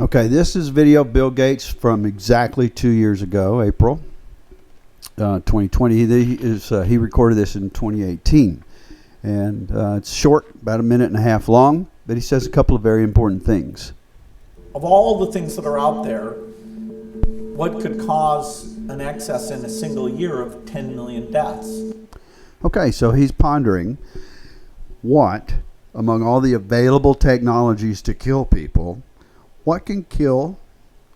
Okay, this is video of Bill Gates from exactly 2 years ago, April 2020. He recorded this in 2018. And it's short, about a minute and a half long, but he says a couple of very important things. Of all the things that are out there, what could cause an excess in a single year of 10 million deaths? Okay, so he's pondering what, among all the available technologies to kill people, what can kill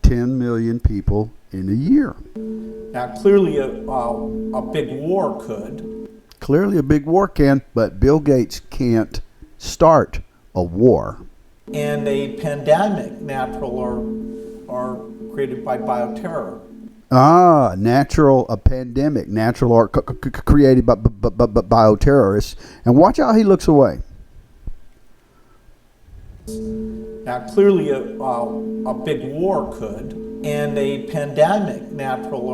10 million people in a year? Now, clearly a big war could. Clearly a big war can, but Bill Gates can't start a war. And a pandemic, natural or created by bioterror. A pandemic, natural or created by bioterrorists. And watch how he looks away. Now, clearly a big war could, and a pandemic, natural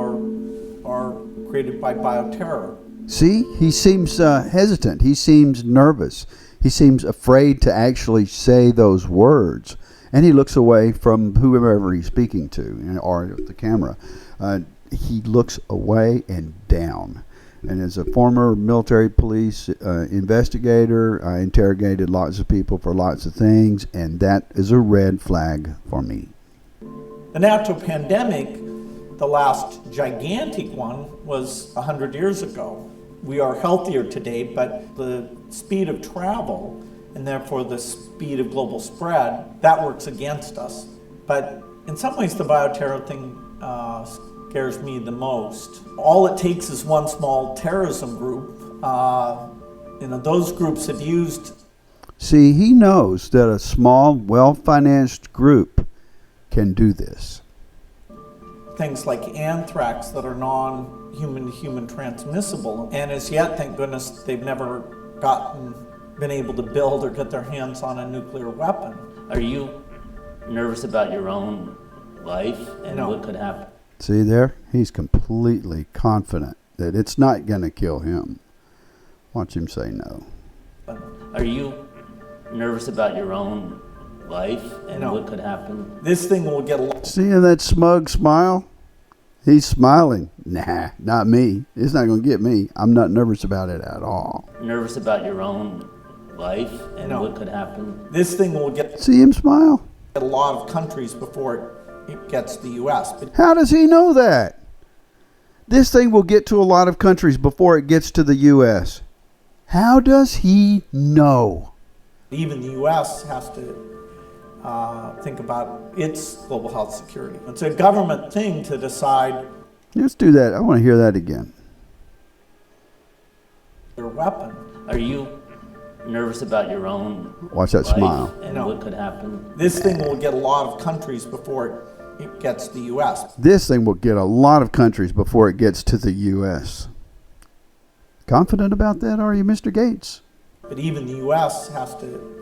or created by bioterror. See, he seems hesitant. He seems nervous. He seems afraid to actually say those words. And he looks away from whoever he's speaking to, or the camera. He looks away and down. And as a former military police investigator, I interrogated lots of people for lots of things, and that is a red flag for me. The natural pandemic, the last gigantic one, was 100 years ago. We are healthier today, but the speed of travel, and therefore the speed of global spread, that works against us. But in some ways, the bioterror thing scares me the most. All it takes is one small terrorism group. Those groups have used... See, he knows that a small, well-financed group can do this. Things like anthrax that are non-human transmissible. And as yet, thank goodness, they've never been able to build or get their hands on a nuclear weapon. Are you nervous about your own life and No. what could happen? See there? He's completely confident that it's not going to kill him. Watch him say no. Are you nervous about your own life and No. what could happen? This thing will get a lot. See that smug smile? He's smiling. Nah, not me. It's not going to get me. I'm not nervous about it at all. Nervous about your own life and No. what could happen? This thing will get See him smile? a lot of countries before it gets to the U.S. But How does he know that? This thing will get to a lot of countries before it gets to the U.S. How does he know? even the U.S. has to think about its global health security. It's a government thing to decide Let's do that. I want to hear that again. their weapon. Are you nervous about your own Watch that life smile. and No. what could happen? This thing will get a lot of countries before it gets to the U.S. This thing will get a lot of countries before it gets to the U.S. Confident about that, are you, Mr. Gates? But even the U.S. has to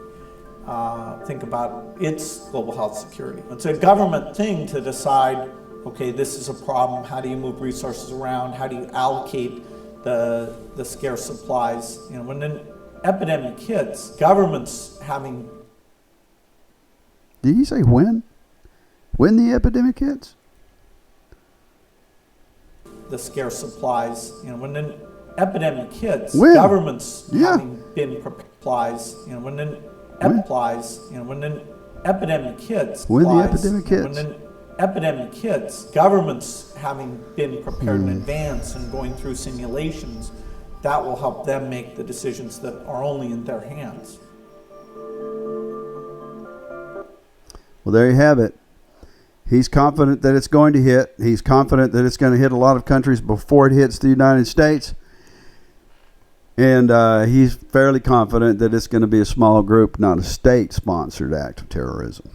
think about its global health security. It's a government thing to decide, okay, this is a problem. How do you move resources around? How do you allocate the scarce supplies? When an epidemic hits, governments having... Did he say when? When the epidemic hits? the scarce supplies. When an epidemic hits, When? governments Yeah. having been supplies. When an epidemic hits, When the supplies, epidemic hits. When an epidemic hits, governments having been prepared Hmm. in advance and going through simulations, that will help them make the decisions that are only in their hands. Well, there you have it. He's confident that it's going to hit. He's confident that it's going to hit a lot of countries before it hits the United States. And he's fairly confident that it's going to be a small group, not a state-sponsored act of terrorism.